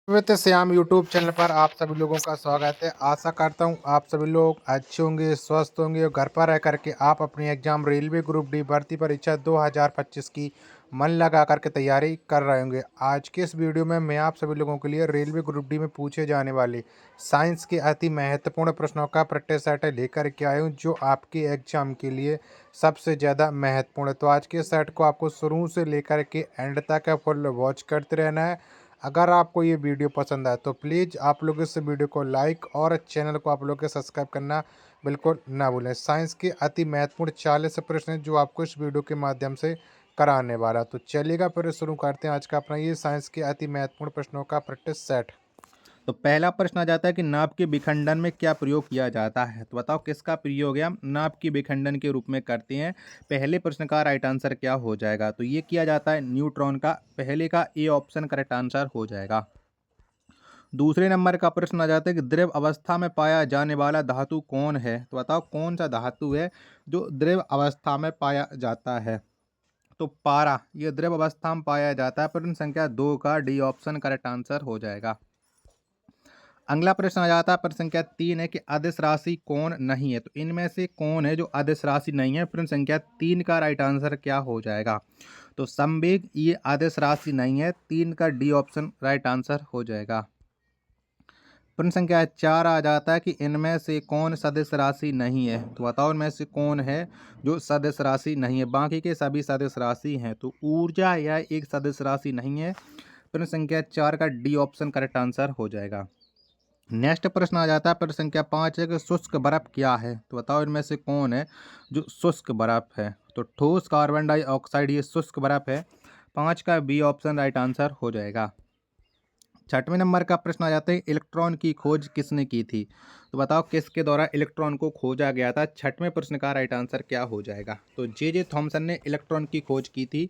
वित Shyam YouTube channel पर आप सभी लोगों का स्वागत है। आशा करता हूँ आप सभी लोग अच्छे होंगे, स्वस्थ होंगे और घर पर रह करके आप अपनी एग्जाम रेलवे ग्रुप डी भर्ती परीक्षा 2025 की मन लगा करके तैयारी कर रहे होंगे। आज के इस वीडियो में मैं आप सभी लोगों के लिए रेलवे ग्रुप डी में पूछे जाने वाले साइंस के अति महत्वपूर्ण प्रश्नों का प्रैक्टिस सेट लेकर के आए हूँ, जो आपके एग्जाम के लिए सबसे ज़्यादा महत्वपूर्ण है। तो आज के सेट को आपको शुरू से लेकर के एंड तक फुल वॉच करते रहना है। अगर आपको ये वीडियो पसंद आए तो प्लीज़ आप लोग इस वीडियो को लाइक और चैनल को आप लोग के सब्सक्राइब करना बिल्कुल ना भूलें। साइंस के अति महत्वपूर्ण 40 प्रश्न हैं जो आपको इस वीडियो के माध्यम से कराने वाला। तो चलिएगा फिर शुरू करते हैं आज का अपना ये साइंस के अति महत्वपूर्ण प्रश्नों का प्रैक्टिस सेट। तो पहला प्रश्न आ जाता है कि नाभ के विखंडन में क्या प्रयोग किया जाता है। तो बताओ किसका प्रयोग हम नाभ के विखंडन के रूप में करते हैं। पहले प्रश्न का राइट आंसर क्या हो जाएगा। तो ये किया जाता है न्यूट्रॉन का। पहले का ए ऑप्शन करेक्ट आंसर हो जाएगा। दूसरे नंबर का प्रश्न आ जाता है कि द्रव अवस्था में पाया जाने वाला धातु कौन है। तो बताओ कौन सा धातु है जो द्रव अवस्था में पाया जाता है। तो पारा ये द्रव अवस्था में पाया जाता है। प्रश्न संख्या 2 का डी ऑप्शन करेक्ट आंसर हो जाएगा। अगला प्रश्न आ जाता है प्रश्न संख्या 3 है कि अदिश राशि कौन नहीं है। तो इनमें से कौन है जो अदिश राशि नहीं है। प्रश्न संख्या 3 का राइट आंसर क्या हो जाएगा। तो संवेग ये अदिश राशि नहीं है। 3 का डी ऑप्शन राइट आंसर हो जाएगा। प्रश्न संख्या 4 आ जाता है कि इनमें से कौन सदिश राशि नहीं है। तो बताओ इनमें से कौन है जो सदिश राशि नहीं है। बाकी के सभी सदिश राशि हैं। तो ऊर्जा यह एक सदिश राशि नहीं है। प्रश्न संख्या 4 का डी ऑप्शन करेक्ट आंसर हो जाएगा। नेक्स्ट प्रश्न आ जाता है प्रश्न संख्या 5 है कि शुष्क बर्फ क्या है। तो बताओ इनमें से कौन है जो शुष्क बर्फ है। तो ठोस कार्बन डाइऑक्साइड ये शुष्क बर्फ है। 5 का बी ऑप्शन राइट आंसर हो जाएगा। छठवें नंबर का प्रश्न आ जाता है इलेक्ट्रॉन की खोज किसने की थी। तो बताओ किसके द्वारा इलेक्ट्रॉन को खोजा गया था। छठवें प्रश्न का राइट आंसर क्या हो जाएगा। तो जे थॉमसन ने इलेक्ट्रॉन की खोज की थी।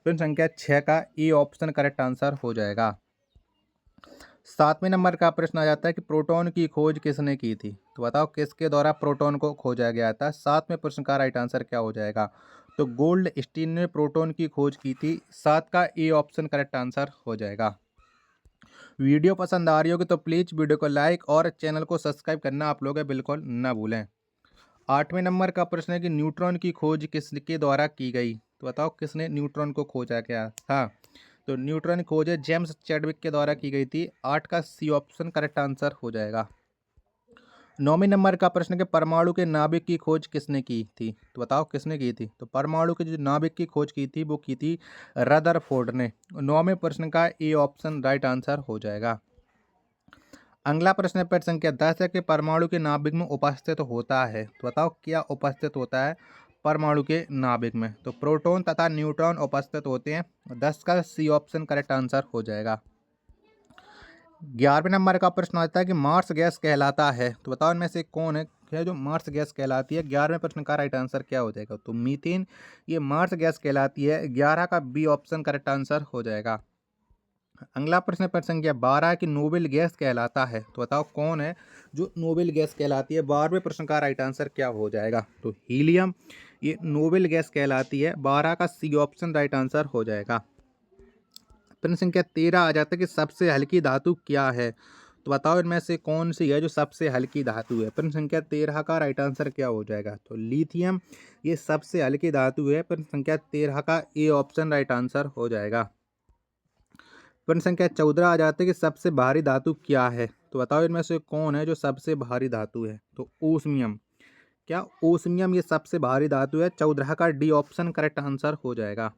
प्रश्न संख्या 6 का ए ऑप्शन करेक्ट आंसर हो जाएगा। सातवें नंबर का प्रश्न आ जाता है कि प्रोटॉन की खोज किसने की थी। तो बताओ किसके द्वारा प्रोटॉन को खोजा गया था। सातवें प्रश्न का राइट आंसर क्या हो जाएगा। तो गोल्ड स्टीन ने प्रोटॉन की खोज की थी। 7 का ए ऑप्शन करेक्ट आंसर हो जाएगा। वीडियो पसंद आ रही होगी तो प्लीज़ वीडियो को लाइक और चैनल को सब्सक्राइब करना आप लोग बिल्कुल ना भूलें। आठवें नंबर का प्रश्न है कि न्यूट्रॉन की खोज किसके द्वारा की गई। तो बताओ किसने न्यूट्रॉन को खोजा गया था। तो न्यूट्रॉन खोज जेम्स चैडविक के द्वारा की गई थी। 8 का सी ऑप्शन करेक्ट आंसर हो जाएगा। नौवें नंबर का प्रश्न है कि परमाणु के नाभिक की खोज किसने की थी। तो बताओ किसने की थी। तो परमाणु के जो नाभिक की खोज की थी वो की थी रदरफोर्ड ने। नौवें प्रश्न का ए ऑप्शन राइट आंसर हो जाएगा। अगला प्रश्न है प्रश्न संख्या 10 है कि परमाणु के नाभिक में उपस्थित होता है। तो बताओ क्या उपस्थित होता है परमाणु के नाभिक में। तो प्रोटॉन तथा न्यूट्रॉन उपस्थित होते हैं। 10 का सी ऑप्शन करेक्ट आंसर हो जाएगा। 11वें नंबर का प्रश्न आता है कि मार्स गैस कहलाता है। तो बताओ इनमें से कौन है जो मार्स गैस कहलाती है। 11वें प्रश्न का राइट आंसर क्या हो जाएगा। तो मीथेन ये मार्स गैस कहलाती है। 11 का बी ऑप्शन करेक्ट आंसर हो जाएगा। अगला प्रश्न प्रश्न संख्या 12 कि नोबेल गैस कहलाता है। तो बताओ कौन है जो नोबेल गैस कहलाती है। 12वें प्रश्न का राइट आंसर क्या हो जाएगा। तो हीलियम ये नोबेल गैस कहलाती है। 12 का सी ऑप्शन राइट आंसर हो जाएगा। प्रश्न संख्या 13 आ जाता है कि सबसे हल्की धातु क्या है। तो बताओ इनमें से कौन सी है जो सबसे हल्की धातु है। प्रश्न संख्या 13 का राइट आंसर क्या हो जाएगा। तो लिथियम ये सबसे हल्की धातु है। प्रश्न संख्या 13 का ए ऑप्शन राइट आंसर हो जाएगा। प्रश्न संख्या 14 आ जाते हैं कि सबसे भारी धातु क्या है। तो बताओ इनमें से कौन है जो सबसे भारी धातु है। तो ओस्मियम क्या ओस्मियम ये सबसे भारी धातु है। 14 का डी ऑप्शन करेक्ट आंसर हो जाएगा।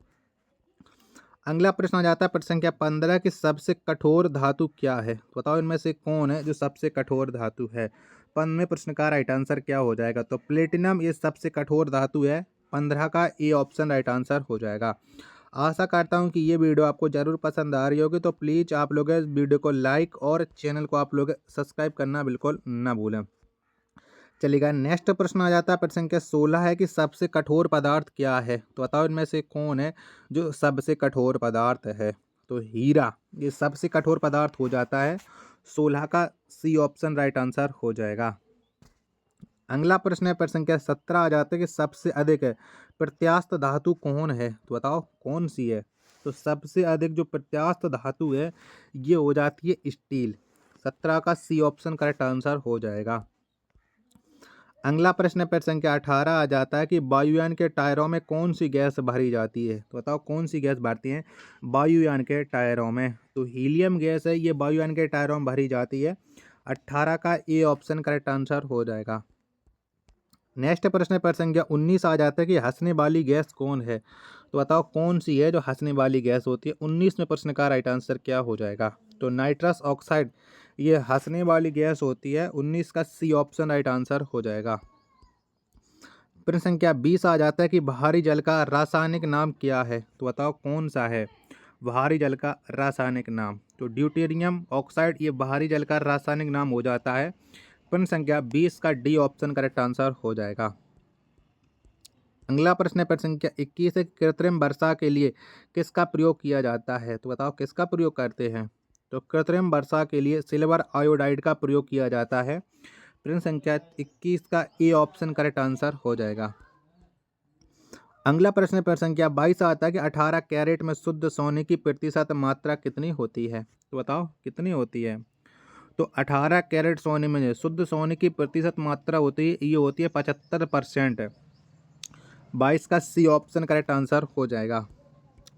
अगला प्रश्न आ जाता है प्रश्न संख्या 15 कि सबसे कठोर धातु क्या है। तो बताओ इनमें से कौन है जो सबसे कठोर धातु है। 15वें प्रश्न का राइट आंसर क्या हो जाएगा। तो प्लेटिनम ये सबसे कठोर धातु है। 15 का ए ऑप्शन राइट आंसर हो जाएगा। आशा करता हूं कि ये वीडियो आपको ज़रूर पसंद आ रही होगी। तो प्लीज़ आप लोग इस वीडियो को लाइक और चैनल को आप लोग सब्सक्राइब करना बिल्कुल ना भूलें। चलिएगा नेक्स्ट प्रश्न आ जाता है प्रश्न संख्या 16 है कि सबसे कठोर पदार्थ क्या है। तो बताओ इनमें से कौन है जो सबसे कठोर पदार्थ है। तो हीरा ये सबसे कठोर पदार्थ हो जाता है। 16 का सी ऑप्शन राइट आंसर हो जाएगा। अगला प्रश्न है प्रश्न संख्या 17 आ जाता है कि सबसे अधिक प्रत्यास्थ धातु कौन है। तो बताओ कौन सी है। तो सबसे अधिक जो प्रत्यास्थ धातु है ये हो जाती है स्टील। 17 का सी ऑप्शन करेक्ट आंसर हो जाएगा। अगला प्रश्न प्रश्न संख्या 18 आ जाता है कि वायुयान के टायरों में कौन सी गैस भरी जाती है। तो बताओ कौन सी गैस भरती हैं वायुयान के टायरों में। तो हीलियम गैस है, ये वायुयान के टायरों में भरी जाती है। 18 का ए ऑप्शन करेक्ट आंसर हो जाएगा। नेक्स्ट प्रश्न प्रश्न संख्या 19 आ जाता है कि हंसने वाली गैस कौन है। तो बताओ कौन सी है जो हंसने वाली गैस होती है। 19 में प्रश्न का राइट आंसर क्या हो जाएगा। तो नाइट्रस ऑक्साइड ये हंसने वाली गैस होती है। 19 का सी ऑप्शन राइट आंसर हो जाएगा। प्रश्न संख्या 20 आ जाता है कि भारी जल का रासायनिक नाम क्या है। तो बताओ कौन सा है भारी जल का रासायनिक नाम। तो ड्यूटेरियम ऑक्साइड ये भारी जल का रासायनिक नाम हो जाता है। प्रश्न संख्या 20 का डी ऑप्शन करेक्ट आंसर हो जाएगा। अगला प्रश्न है प्रश्न संख्या 21 है, कृत्रिम वर्षा के लिए किसका प्रयोग किया जाता है। तो बताओ किसका प्रयोग करते हैं। तो कृत्रिम वर्षा के लिए सिल्वर आयोडाइड का प्रयोग किया जाता है। प्रश्न संख्या 21 का ए ऑप्शन करेक्ट आंसर हो जाएगा। अगला प्रश्न प्रश्न संख्या 22 आता है कि 18 कैरेट में शुद्ध सोने की प्रतिशत मात्रा कितनी होती है। तो बताओ कितनी होती है। तो 18 कैरेट सोने में जो शुद्ध सोने की प्रतिशत मात्रा होती है ये होती है 75%। 22 का सी ऑप्शन करेक्ट आंसर हो जाएगा।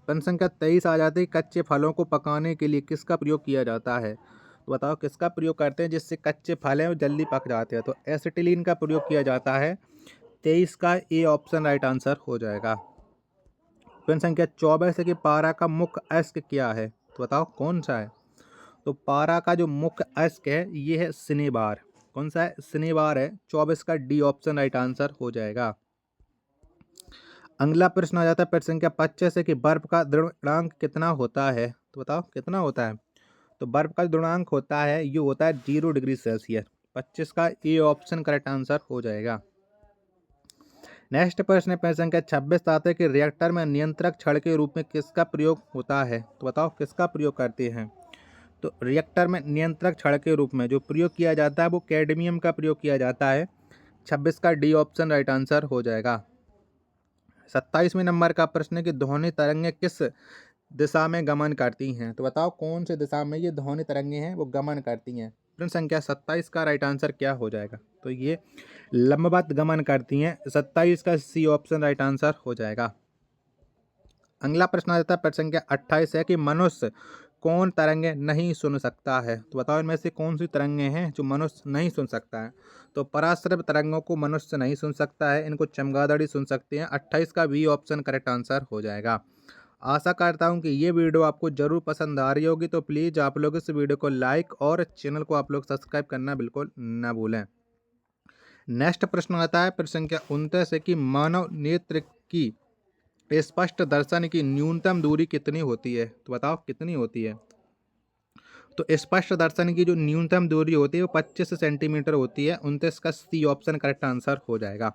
प्रश्न संख्या 23 आ जाती है, कच्चे फलों को पकाने के लिए किसका प्रयोग किया जाता है। तो बताओ किसका प्रयोग करते हैं जिससे कच्चे फल हैं वो जल्दी पक जाते हैं। तो एसिटिलीन का प्रयोग किया जाता है। 23 का ए ऑप्शन राइट आंसर हो जाएगा। प्रश्न संख्या 24 है कि पारा का मुख्य अयस्क क्या है। तो बताओ कौन सा है। तो पारा का जो मुख्य अयस्क है ये है सिनेबार। कौन सा है सिनेबार है। 24 का डी ऑप्शन राइट आंसर हो जाएगा। अगला प्रश्न आ जाता है प्रश्न संख्या 25 है कि बर्फ का द्रव्यंक कितना होता है। तो बताओ कितना होता है। तो बर्फ का द्रव्यंक होता है ये होता है 0 डिग्री सेल्सियस। 25 का ए ऑप्शन करेक्ट आंसर हो जाएगा। नेक्स्ट प्रश्न है प्रश्न संख्या 26 आता है कि रिएक्टर में नियंत्रक छड़ के रूप में किसका प्रयोग होता है। तो बताओ किसका प्रयोग करते हैं। तो रिएक्टर में नियंत्रक छड़ के रूप में जो प्रयोग किया जाता है वो कैडमियम का प्रयोग किया जाता है। 26 का डी ऑप्शन राइट आंसर हो जाएगा। 27वें नंबर का प्रश्न है कि ध्वनि तरंगें किस दिशा में गमन करती हैं। तो बताओ कौन से दिशा में ये ध्वनि तरंगें हैं वो गमन करती हैं। प्रश्न संख्या 27 का राइट आंसर क्या हो जाएगा। तो ये लंबवत गमन करती हैं। 27 का सी ऑप्शन राइट आंसर हो जाएगा। अगला प्रश्न आ जाता है प्रश्न संख्या 28 है कि मनुष्य कौन तरंगें नहीं सुन सकता है। तो बताओ इनमें से कौन सी तरंगें हैं जो मनुष्य नहीं सुन सकता है। तो पराश्रव तरंगों को मनुष्य नहीं सुन सकता है, इनको चमगादड़ी सुन सकते हैं। 28 का बी ऑप्शन करेक्ट आंसर हो जाएगा। आशा करता हूं कि ये वीडियो आपको जरूर पसंद आ रही होगी। तो प्लीज़ आप लोग इस वीडियो को लाइक और चैनल को आप लोग सब्सक्राइब करना बिल्कुल ना भूलें। नेक्स्ट प्रश्न आता है प्रश्न संख्या 29 है कि मानव नेत्र की स्पष्ट दर्शन की न्यूनतम दूरी कितनी होती है। तो बताओ कितनी होती है। तो स्पष्ट दर्शन की जो न्यूनतम दूरी होती है वो 25 सेंटीमीटर होती है। 29 का सी ऑप्शन करेक्ट आंसर हो जाएगा।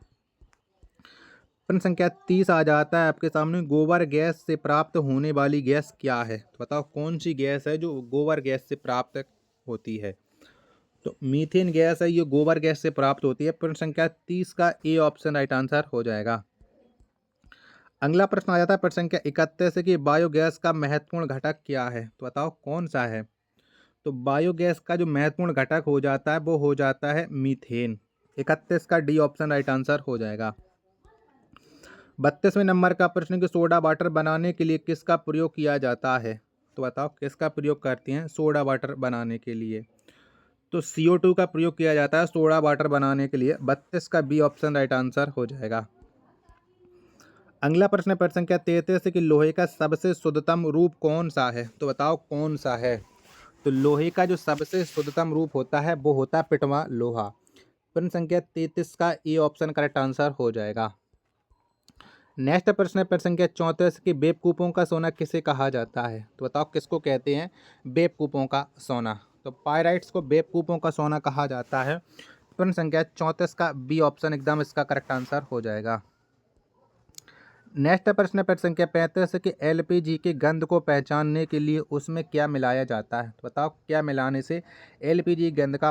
प्रश्न संख्या 30 आ जाता है आपके सामने, गोबर गैस से प्राप्त होने वाली गैस क्या है। तो बताओ कौन सी गैस है जो गोबर गैस से प्राप्त होती है। तो मीथेन गैस है, ये गोबर गैस से प्राप्त होती है। प्रश्न संख्या 30 का ए ऑप्शन राइट आंसर हो जाएगा। अगला प्रश्न आ जाता है प्रश्न संख्या 31 है कि बायोगैस का महत्वपूर्ण घटक क्या है। तो बताओ कौन सा है। तो बायोगैस का जो महत्वपूर्ण घटक हो जाता है वो हो जाता है मीथेन। 31 का डी ऑप्शन राइट आंसर हो जाएगा। 32वें नंबर का प्रश्न कि सोडा वाटर बनाने के लिए किसका प्रयोग किया जाता है। तो बताओ किसका प्रयोग करते हैं सोडा वाटर बनाने के लिए। तो CO2 का प्रयोग किया जाता है सोडा वाटर बनाने के लिए। 32 का बी ऑप्शन राइट आंसर हो जाएगा। अगला प्रश्न है प्रश्न संख्या 33 है कि लोहे का सबसे शुद्धतम रूप कौन सा है। तो बताओ कौन सा है। तो लोहे का जो सबसे शुद्धतम रूप होता है वो होता है पिटवा लोहा। प्रश्न संख्या 33 का ए ऑप्शन करेक्ट आंसर हो जाएगा। नेक्स्ट प्रश्न है प्रश्न संख्या 34 कि बेवकूफ़ों का सोना किसे कहा जाता है। तो बताओ किसको कहते हैं बेवकूफ़ों का सोना। तो पायराइट्स को बेवकूफ़ों का सोना कहा जाता है। प्रश्न संख्या 34 का बी ऑप्शन एकदम इसका करेक्ट आंसर हो जाएगा। नेक्स्ट प्रश्न है प्रश्न संख्या 35 कि LPG की गंध को पहचानने के लिए उसमें क्या मिलाया जाता है। तो बताओ क्या मिलाने से LPG गंध का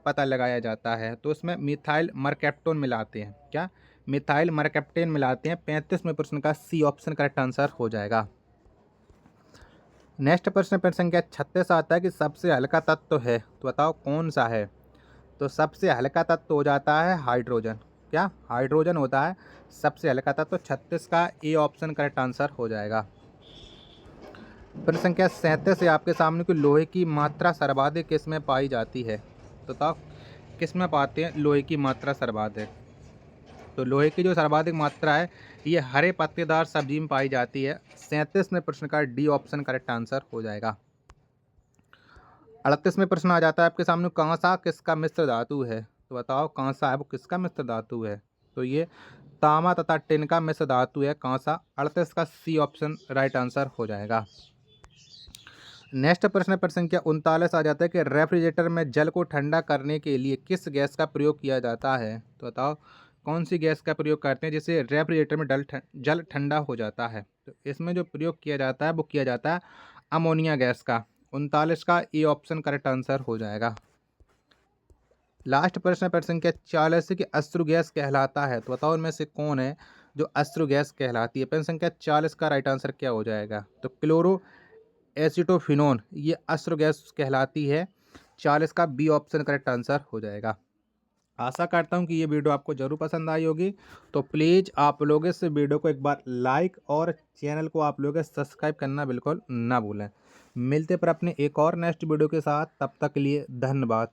पता लगाया जाता है। तो उसमें मिथाइल मरकैप्टोन मिलाते हैं। क्या मिथाइल मरकैप्टेन मिलाते हैं। 35वें प्रश्न का सी ऑप्शन करेक्ट आंसर हो जाएगा। नेक्स्ट प्रश्न संख्या 36 आता है कि सबसे हल्का तत्व है, तो बताओ कौन सा है। तो सबसे हल्का तत्व हो जाता है हाइड्रोजन। क्या हाइड्रोजन होता है सबसे हल्का तत्व। 36 का ए ऑप्शन करेक्ट आंसर हो जाएगा। प्रश्न संख्या 37 है आपके सामने कि लोहे की मात्रा सर्वाधिक किस में पाई जाती है। तो बताओ किस में पाते हैं लोहे की मात्रा सर्वाधिक। तो लोहे की जो सर्वाधिक मात्रा है ये हरे पत्तेदार सब्जी में पाई जाती है। 37वें प्रश्न का डी ऑप्शन करेक्ट आंसर हो जाएगा। 38वें प्रश्न आ जाता है आपके सामने कांसा किसका मिश्र धातु है। तो बताओ कांसा है वो किसका मिश्र धातु है। तो ये तांबा तथा टिन का मिश्र धातु है कांसा। 38 का सी ऑप्शन राइट आंसर हो जाएगा। नेक्स्ट प्रश्न पर संख्या 39 आ जाता है कि रेफ्रिजरेटर में जल को ठंडा करने के लिए किस गैस का प्रयोग किया जाता है। तो बताओ कौन सी गैस का प्रयोग करते हैं जिससे रेफ्रिजरेटर में जल ठंडा हो जाता है। तो इसमें जो प्रयोग किया जाता है वो किया जाता है अमोनिया गैस का। 39 का ए ऑप्शन करेक्ट आंसर हो जाएगा। लास्ट प्रश्न पर संख्या 40 कि अश्रु गैस कहलाता है। तो बताओ इनमें से कौन है जो अश्रु गैस कहलाती है। प्रश्न संख्या 40 का राइट आंसर क्या हो जाएगा। तो क्लोरो एसिटोफिनोन ये अश्रु गैस कहलाती है। 40 का बी ऑप्शन करेक्ट आंसर हो जाएगा। आशा करता हूँ कि ये वीडियो आपको जरूर पसंद आई होगी। तो प्लीज़ आप लोग इस वीडियो को एक बार लाइक और चैनल को आप लोग सब्सक्राइब करना बिल्कुल ना भूलें। मिलते पर अपने एक और नेक्स्ट वीडियो के साथ, तब तक के लिए धन्यवाद।